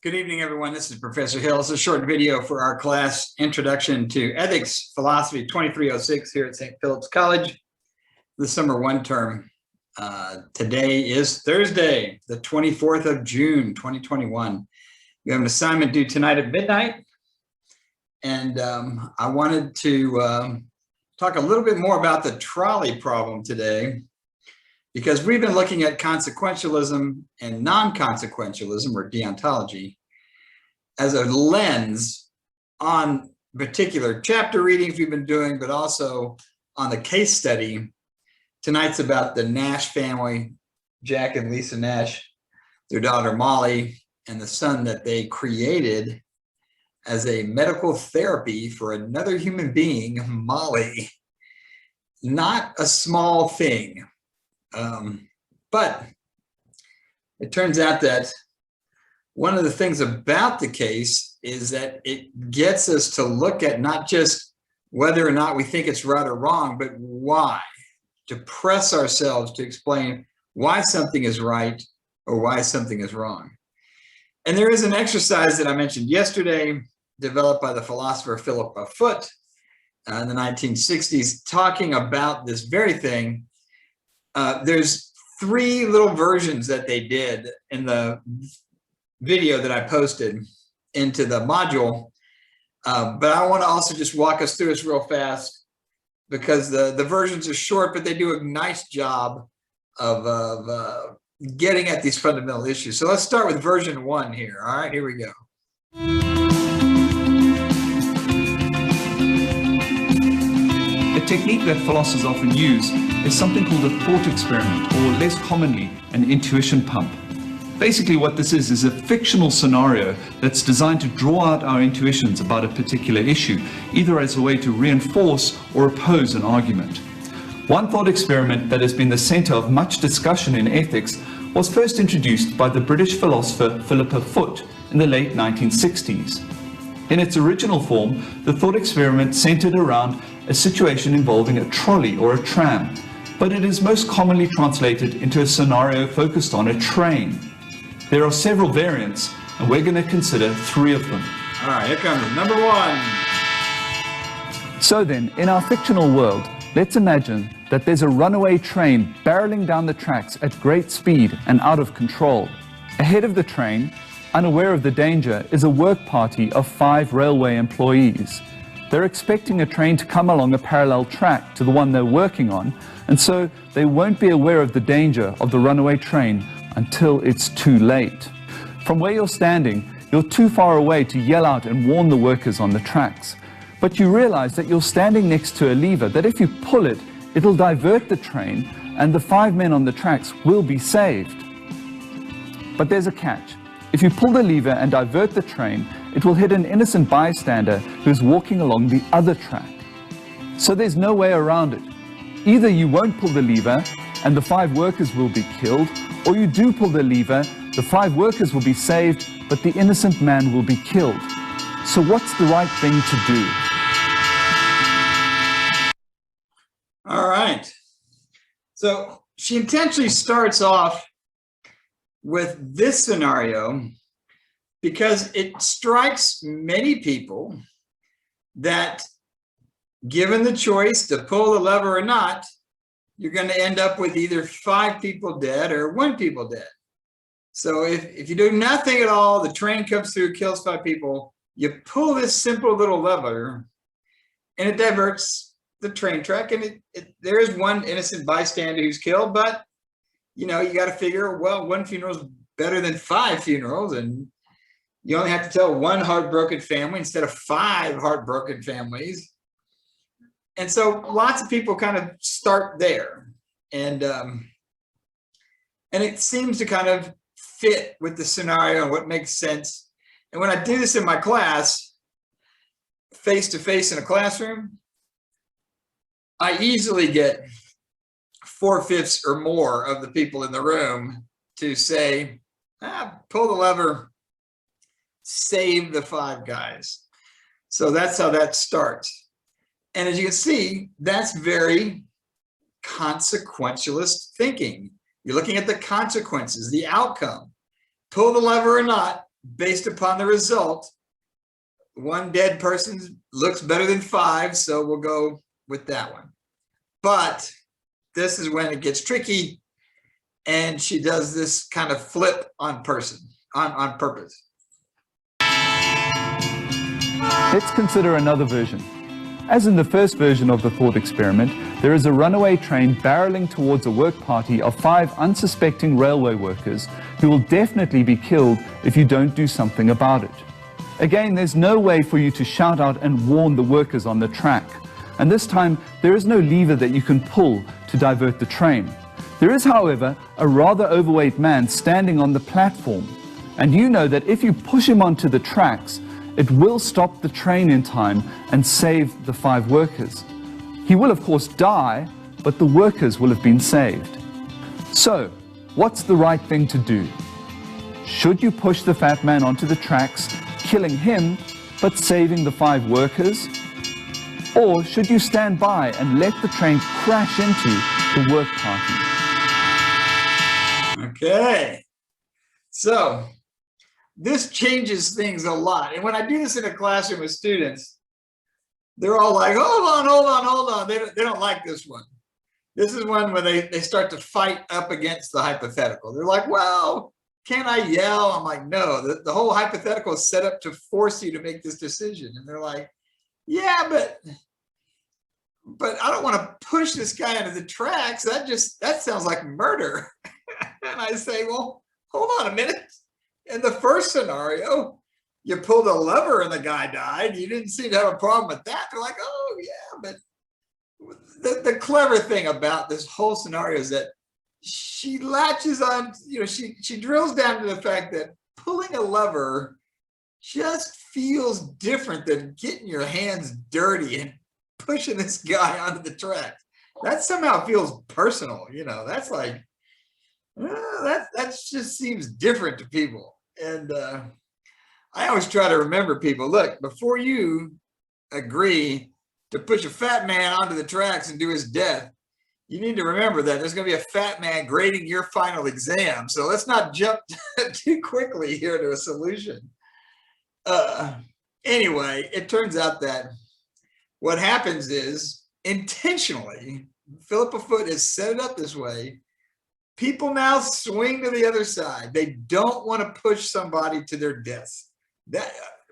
Good evening, everyone. This is Professor Hill. It's a short video for our class, Introduction to Ethics Philosophy 2306 here at St. Philip's College, the summer one term. Today is Thursday, the 24th of June, 2021. We have an assignment due tonight at midnight. And I wanted to talk a little bit more about the trolley problem today, because we've been looking at consequentialism and non-consequentialism, or deontology, as a lens on particular chapter readings we've been doing, but also on the case study. Tonight's about the Nash family, Jack and Lisa Nash, their daughter Molly, and the son that they created as a medical therapy for another human being, Molly. Not a small thing. But it turns out that one of the things about the case is that it gets us to look at not just whether or not we think it's right or wrong, but why, to press ourselves to explain why something is right or why something is wrong. And there is an exercise that I mentioned yesterday, developed by the philosopher Philip Foot in the 1960s, talking about this very thing. There's three little versions that they did in the video that I posted into the module, but I want to also just walk us through this real fast, because the versions are short, but they do a nice job of getting at these fundamental issues. So let's start with version one here. All right, here we go. A technique that philosophers often use is something called a thought experiment, or less commonly, an intuition pump. Basically what this is a fictional scenario that's designed to draw out our intuitions about a particular issue, either as a way to reinforce or oppose an argument. One thought experiment that has been the center of much discussion in ethics was first introduced by the British philosopher Philip Foot in the late 1960s. In its original form, the thought experiment centered around a situation involving a trolley or a tram, but it is most commonly translated into a scenario focused on a train. There are several variants, and we're going to consider three of them. All right, here comes number one. So then, in our fictional world, let's imagine that there's a runaway train barreling down the tracks at great speed and out of control. Ahead of the train, unaware of the danger, is a work party of 5 railway employees. They're expecting a train to come along a parallel track to the one they're working on, and so they won't be aware of the danger of the runaway train until it's too late. From where you're standing, you're too far away to yell out and warn the workers on the tracks. But you realize that you're standing next to a lever that if you pull it, it'll divert the train and the 5 men on the tracks will be saved. But there's a catch. If you pull the lever and divert the train, it will hit an innocent bystander who's walking along the other track. So there's no way around it. Either you won't pull the lever and the 5 workers will be killed, or you do pull the lever, the 5 workers will be saved, but the innocent man will be killed. So what's the right thing to do? All right. So she intentionally starts off with this scenario because it strikes many people that, given the choice to pull the lever or not, you're going to end up with either 5 people dead or 1 people dead. So if you do nothing at all, the train comes through, kills 5 people, you pull this simple little lever and it diverts the train track, and there is 1 innocent bystander who's killed, but you know, you got to figure, well, 1 funeral is better than 5 funerals, and you only have to tell 1 heartbroken family instead of 5 heartbroken families. And so lots of people kind of start there, and it seems to kind of fit with the scenario and what makes sense. And when I do this in my class, face to face in a classroom, I easily get 4/5 or more of the people in the room to say, pull the lever, save the 5 guys. So that's how that starts. And as you can see, that's very consequentialist thinking. You're looking at the consequences, the outcome. Pull the lever or not, based upon the result, one dead person looks better than 5, so we'll go with that one. But this is when it gets tricky, and she does this kind of flip on purpose. Let's consider another version. As in the first version of the thought experiment, there is a runaway train barreling towards a work party of 5 unsuspecting railway workers who will definitely be killed if you don't do something about it. Again, there's no way for you to shout out and warn the workers on the track. And this time, there is no lever that you can pull to divert the train. There is, however, a rather overweight man standing on the platform. And you know that if you push him onto the tracks, it will stop the train in time and save the 5 workers. He will, of course, die, but the workers will have been saved. So, what's the right thing to do? Should you push the fat man onto the tracks, killing him, but saving the 5 workers? Or should you stand by and let the train crash into the work party? Okay, so this changes things a lot. And when I do this in a classroom with students, they're all like, hold on. They don't like this one. This is one where they start to fight up against the hypothetical. They're like, well, can I yell? I'm like, no, the whole hypothetical is set up to force you to make this decision. And they're like, yeah, but I don't want to push this guy into the tracks. That sounds like murder. And I say, well, hold on a minute. In the first scenario, you pulled a lever and the guy died. You didn't seem to have a problem with that. They're like, oh yeah, but the clever thing about this whole scenario is that she latches on, she drills down to the fact that pulling a lever just feels different than getting your hands dirty and pushing this guy onto the track. That somehow feels personal, that's like, that just seems different to people. And I always try to remember people, look, before you agree to push a fat man onto the tracks and do his death, you need to remember that there's going to be a fat man grading your final exam. So let's not jump too quickly here to a solution. Anyway, it turns out that what happens is intentionally, Philippa Foot has set it up this way. People now swing to the other side. They don't want to push somebody to their deaths.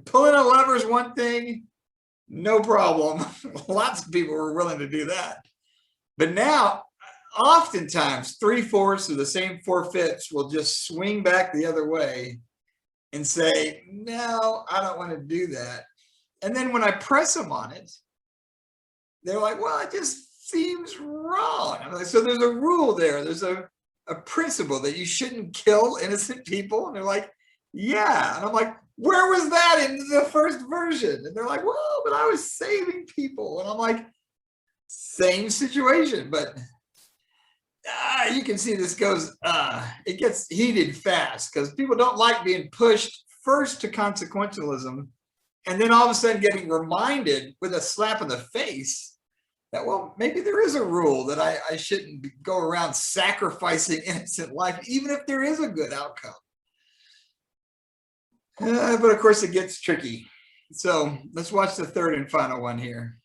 Pulling a lever is one thing, no problem. Lots of people were willing to do that. But now, oftentimes, 3/4 of the same 4/5 will just swing back the other way and say, no, I don't want to do that. And then when I press them on it, they're like, well, it just seems wrong. I'm like, so there's a rule there. There's a principle that you shouldn't kill innocent people. And they're like, yeah. And I'm like, where was that in the first version? And they're like, well, but I was saving people. And I'm like, same situation, but you can see this goes, it gets heated fast because people don't like being pushed first to consequentialism and then all of a sudden getting reminded with a slap in the face that, well, maybe there is a rule that I shouldn't go around sacrificing innocent life, even if there is a good outcome. But of course, it gets tricky. So let's watch the third and final one here.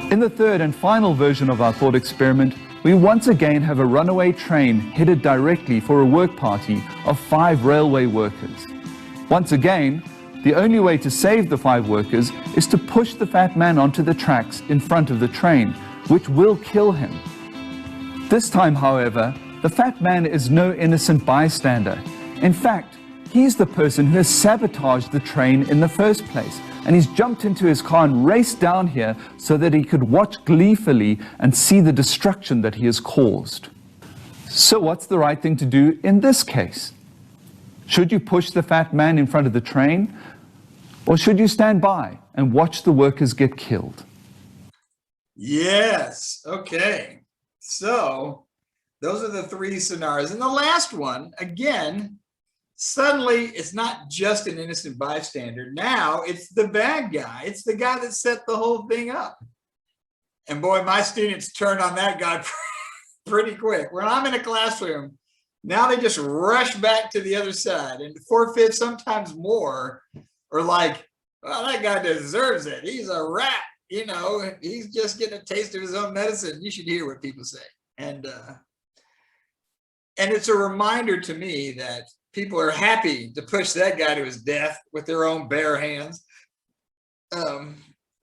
In the third and final version of our thought experiment, we once again have a runaway train headed directly for a work party of 5 railway workers. Once again, the only way to save the 5 workers is to push the fat man onto the tracks in front of the train, which will kill him. This time, however, the fat man is no innocent bystander. In fact, he's the person who has sabotaged the train in the first place, and he's jumped into his car and raced down here so that he could watch gleefully and see the destruction that he has caused. So what's the right thing to do in this case? Should you push the fat man in front of the train, or should you stand by and watch the workers get killed? Yes. Okay. So those are the 3 scenarios. And the last one, again, suddenly it's not just an innocent bystander. Now it's the bad guy. It's the guy that set the whole thing up. And boy, my students turn on that guy pretty quick. When I'm in a classroom Now they just rush back to the other side, and 4/5, sometimes more, are like, well, that guy deserves it. He's a rat, he's just getting a taste of his own medicine. You should hear what people say. And it's a reminder to me that people are happy to push that guy to his death with their own bare hands.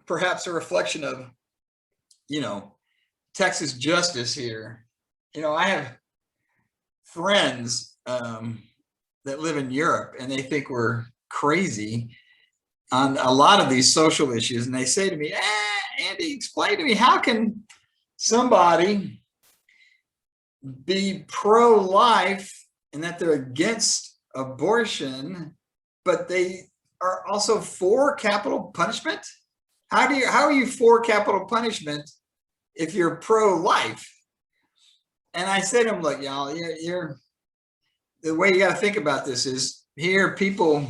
Perhaps a reflection of, Texas justice here. I have friends that live in Europe, and they think we're crazy on a lot of these social issues. And they say to me, Andy, explain to me, how can somebody be pro-life and that they're against abortion, but they are also for capital punishment? How are you for capital punishment if you're pro-life? And I said to him, look, y'all, the way you got to think about this is, here people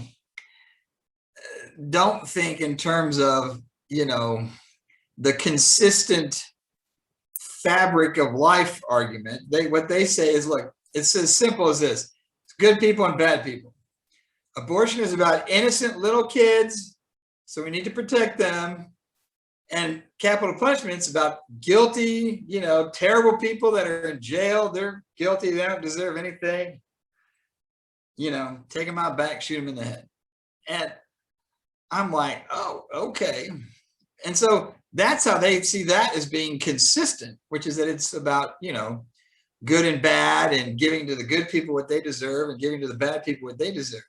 don't think in terms of, the consistent fabric of life argument. What they say is, look, it's as simple as this: it's good people and bad people. Abortion is about innocent little kids, so we need to protect them. And capital punishment is about guilty, terrible people that are in jail. They're guilty. They don't deserve anything. Take them out back, shoot them in the head. And I'm like, oh, okay. And so that's how they see that as being consistent, which is that it's about, good and bad, and giving to the good people what they deserve and giving to the bad people what they deserve.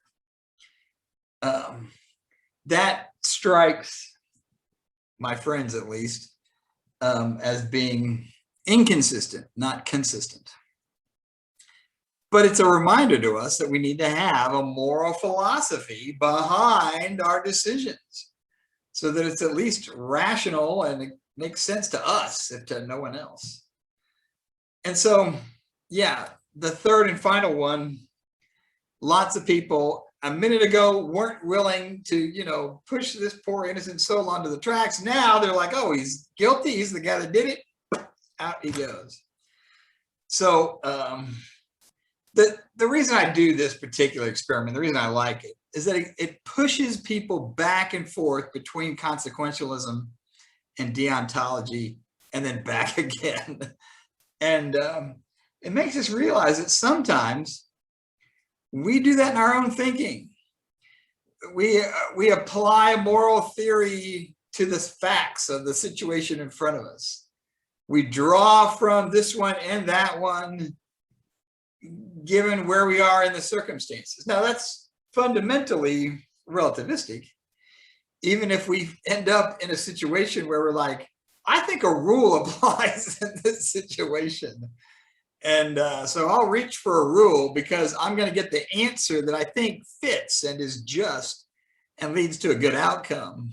That strikes my friends, at least, as being inconsistent, not consistent. But it's a reminder to us that we need to have a moral philosophy behind our decisions, so that it's at least rational and it makes sense to us, if to no one else. And so, yeah, the third and final one, lots of people a minute ago weren't willing to, push this poor innocent soul onto the tracks. Now they're like, oh, he's guilty. He's the guy that did it. Out he goes. So the reason I do this particular experiment, the reason I like it, is that it pushes people back and forth between consequentialism and deontology, and then back again. And it makes us realize that sometimes we do that in our own thinking. We apply moral theory to the facts of the situation in front of us. We draw from this one and that one, given where we are in the circumstances. Now, that's fundamentally relativistic. Even if we end up in a situation where we're like, I think a rule applies in this situation. And so I'll reach for a rule because I'm going to get the answer that I think fits and is just and leads to a good outcome.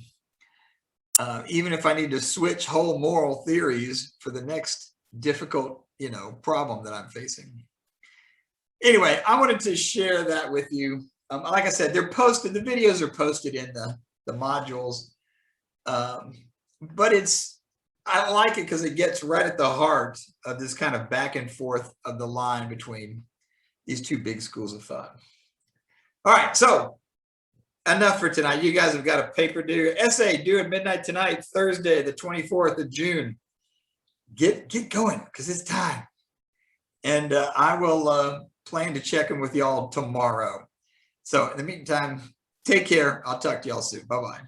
Even if I need to switch whole moral theories for the next difficult, problem that I'm facing. Anyway, I wanted to share that with you. Like I said, they're posted, the videos are posted in the modules. But I like it because it gets right at the heart of this kind of back and forth of the line between these two big schools of thought. All right, so enough for tonight. You guys have got a paper due. Essay due at midnight tonight, Thursday, the 24th of June. Get going, because it's time. And I will plan to check in with y'all tomorrow. So in the meantime, take care. I'll talk to y'all soon. Bye-bye.